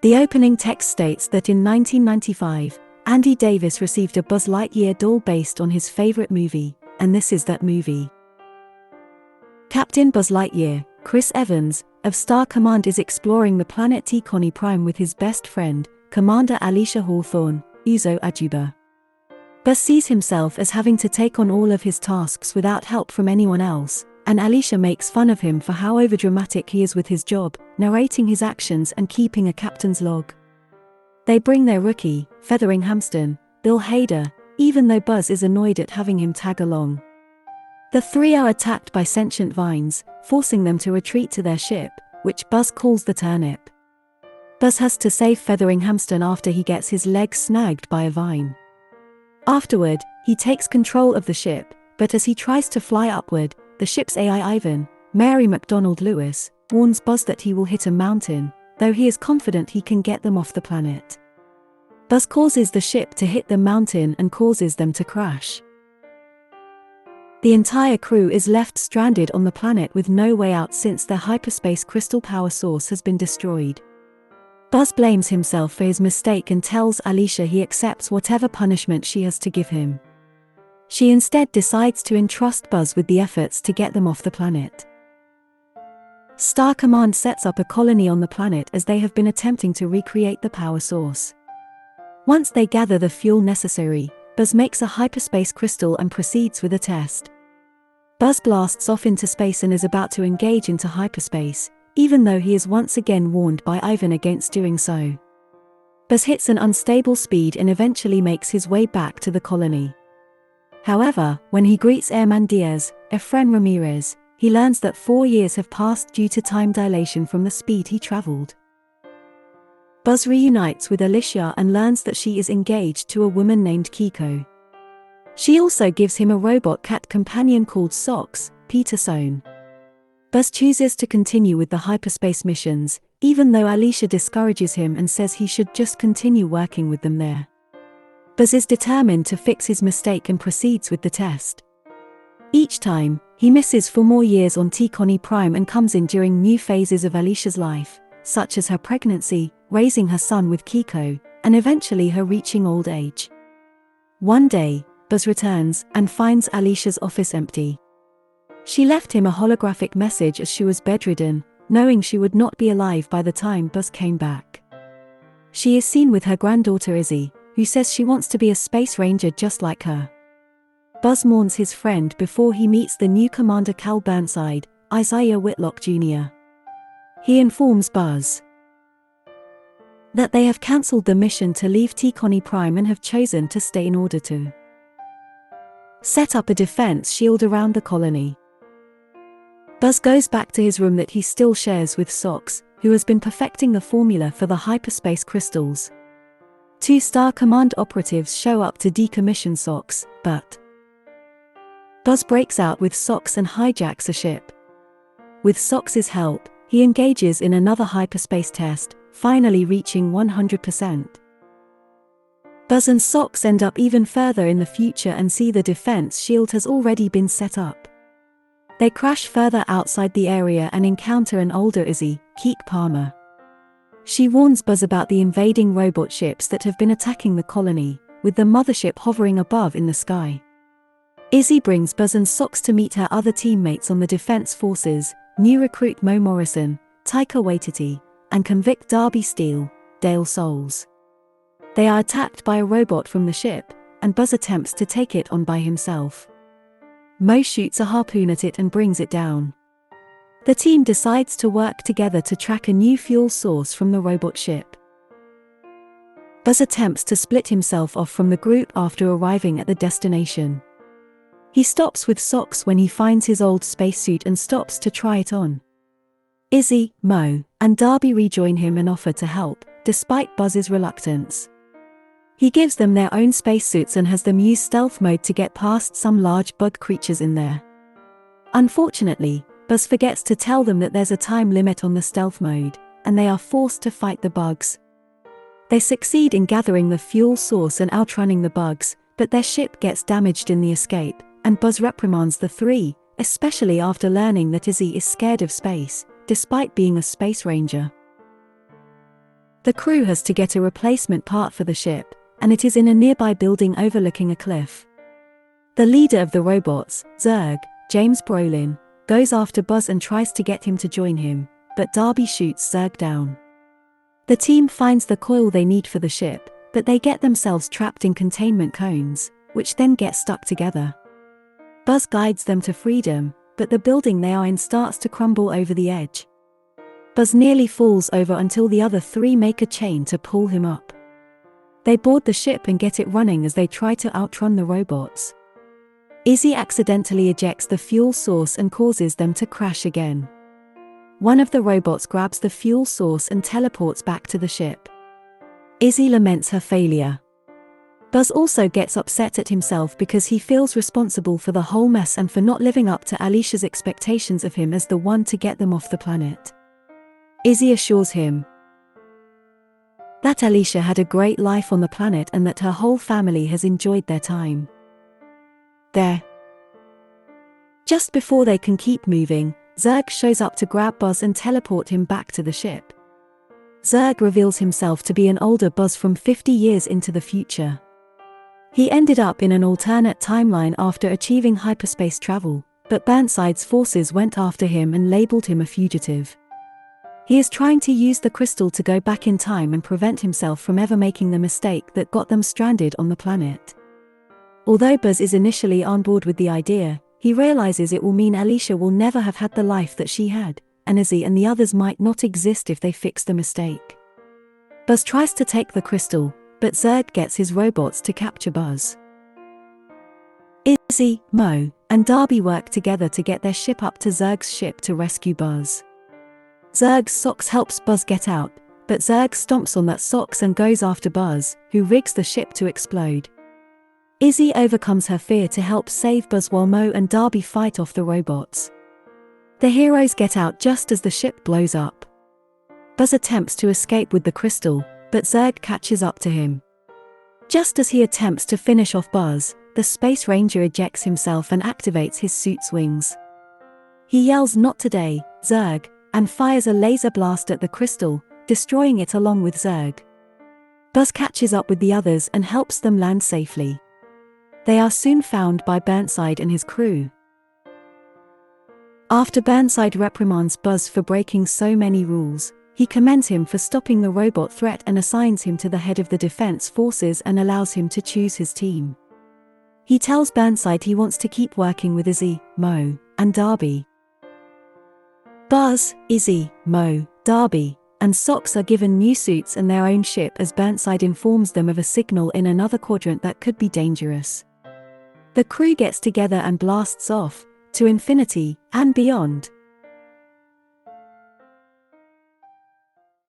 The opening text states that in 1995, Andy Davis received a Buzz Lightyear doll based on his favorite movie, and this is that movie. Captain Buzz Lightyear, Chris Evans, of Star Command is exploring the planet Tikoni Prime with his best friend, Commander Alisha Hawthorne, Uzo Aduba. Buzz sees himself as having to take on all of his tasks without help from anyone else, and Alisha makes fun of him for how overdramatic he is with his job, narrating his actions and keeping a captain's log. They bring their rookie, Featheringhamstan, Bill Hader, even though Buzz is annoyed at having him tag along. The three are attacked by sentient vines, forcing them to retreat to their ship, which Buzz calls the Turnip. Buzz has to save Featheringhamstan after he gets his leg snagged by a vine. Afterward, he takes control of the ship, but as he tries to fly upward, the ship's AI Ivan, Mary McDonald Lewis, warns Buzz that he will hit a mountain, though he is confident he can get them off the planet. Buzz causes the ship to hit the mountain and causes them to crash. The entire crew is left stranded on the planet with no way out since their hyperspace crystal power source has been destroyed. Buzz blames himself for his mistake and tells Alisha he accepts whatever punishment she has to give him. She instead decides to entrust Buzz with the efforts to get them off the planet. Star Command sets up a colony on the planet as they have been attempting to recreate the power source. Once they gather the fuel necessary, Buzz makes a hyperspace crystal and proceeds with a test. Buzz blasts off into space and is about to engage into hyperspace, even though he is once again warned by Ivan against doing so. Buzz hits an unstable speed and eventually makes his way back to the colony. However, when he greets Airman Diaz, Efren Ramirez, he learns that 4 years have passed due to time dilation from the speed he traveled. Buzz reunites with Alisha and learns that she is engaged to a woman named Kiko. She also gives him a robot cat companion called Socks, Peter Sohn. Buzz chooses to continue with the hyperspace missions, even though Alisha discourages him and says he should just continue working with them there. Buzz is determined to fix his mistake and proceeds with the test. Each time, he misses for more years on Tikoni Prime and comes in during new phases of Alisha's life, such as her pregnancy, raising her son with Kiko, and eventually her reaching old age. One day, Buzz returns and finds Alisha's office empty. She left him a holographic message as she was bedridden, knowing she would not be alive by the time Buzz came back. She is seen with her granddaughter Izzy, who says she wants to be a space ranger just like her. Buzz mourns his friend before he meets the new Commander Cal Burnside, Isaiah Whitlock Jr. He informs Buzz that they have cancelled the mission to leave Tikoni Prime and have chosen to stay in order to set up a defense shield around the colony. Buzz goes back to his room that he still shares with Socks, who has been perfecting the formula for the hyperspace crystals. 2 Star Command operatives show up to decommission Socks, but Buzz breaks out with Socks and hijacks a ship. With Socks' help, he engages in another hyperspace test, finally reaching 100%. Buzz and Socks end up even further in the future and see the defense shield has already been set up. They crash further outside the area and encounter an older Izzy, Keek Palmer. She warns Buzz about the invading robot ships that have been attacking the colony, with the mothership hovering above in the sky. Izzy brings Buzz and Socks to meet her other teammates on the defense forces, new recruit Mo Morrison, Taika Waititi, and convict Darby Steele, Dale Souls. They are attacked by a robot from the ship, and Buzz attempts to take it on by himself. Mo shoots a harpoon at it and brings it down. The team decides to work together to track a new fuel source from the robot ship. Buzz attempts to split himself off from the group after arriving at the destination. He stops with Socks when he finds his old spacesuit and stops to try it on. Izzy, Mo, and Darby rejoin him and offer to help, despite Buzz's reluctance. He gives them their own spacesuits and has them use stealth mode to get past some large bug creatures in there. Unfortunately, Buzz forgets to tell them that there's a time limit on the stealth mode, and they are forced to fight the bugs. They succeed in gathering the fuel source and outrunning the bugs, but their ship gets damaged in the escape, and Buzz reprimands the three, especially after learning that Izzy is scared of space, despite being a space ranger. The crew has to get a replacement part for the ship, and it is in a nearby building overlooking a cliff. The leader of the robots, Zurg, James Brolin, goes after Buzz and tries to get him to join him, but Darby shoots Zurg down. The team finds the coil they need for the ship, but they get themselves trapped in containment cones, which then get stuck together. Buzz guides them to freedom, but the building they are in starts to crumble over the edge. Buzz nearly falls over until the other three make a chain to pull him up. They board the ship and get it running as they try to outrun the robots. Izzy accidentally ejects the fuel source and causes them to crash again. One of the robots grabs the fuel source and teleports back to the ship. Izzy laments her failure. Buzz also gets upset at himself because he feels responsible for the whole mess and for not living up to Alisha's expectations of him as the one to get them off the planet. Izzy assures him that Alisha had a great life on the planet and that her whole family has enjoyed their time there. Just before they can keep moving, Zurg shows up to grab Buzz and teleport him back to the ship. Zurg reveals himself to be an older Buzz from 50 years into the future. He ended up in an alternate timeline after achieving hyperspace travel, but Burnside's forces went after him and labeled him a fugitive. He is trying to use the crystal to go back in time and prevent himself from ever making the mistake that got them stranded on the planet. Although Buzz is initially on board with the idea, he realizes it will mean Alisha will never have had the life that she had, and Izzy and the others might not exist if they fix the mistake. Buzz tries to take the crystal, but Zurg gets his robots to capture Buzz. Izzy, Mo, and Darby work together to get their ship up to Zurg's ship to rescue Buzz. Zurg's socks helps Buzz get out, but Zurg stomps on that socks and goes after Buzz, who rigs the ship to explode. Izzy overcomes her fear to help save Buzz while Mo and Darby fight off the robots. The heroes get out just as the ship blows up. Buzz attempts to escape with the crystal, but Zurg catches up to him. Just as he attempts to finish off Buzz, the Space Ranger ejects himself and activates his suit's wings. He yells "Not today, Zurg," and fires a laser blast at the crystal, destroying it along with Zurg. Buzz catches up with the others and helps them land safely. They are soon found by Burnside and his crew. After Burnside reprimands Buzz for breaking so many rules, he commends him for stopping the robot threat and assigns him to the head of the defense forces and allows him to choose his team. He tells Burnside he wants to keep working with Izzy, Mo, and Darby. Buzz, Izzy, Mo, Darby, and Socks are given new suits and their own ship as Burnside informs them of a signal in another quadrant that could be dangerous. The crew gets together and blasts off, to infinity and beyond.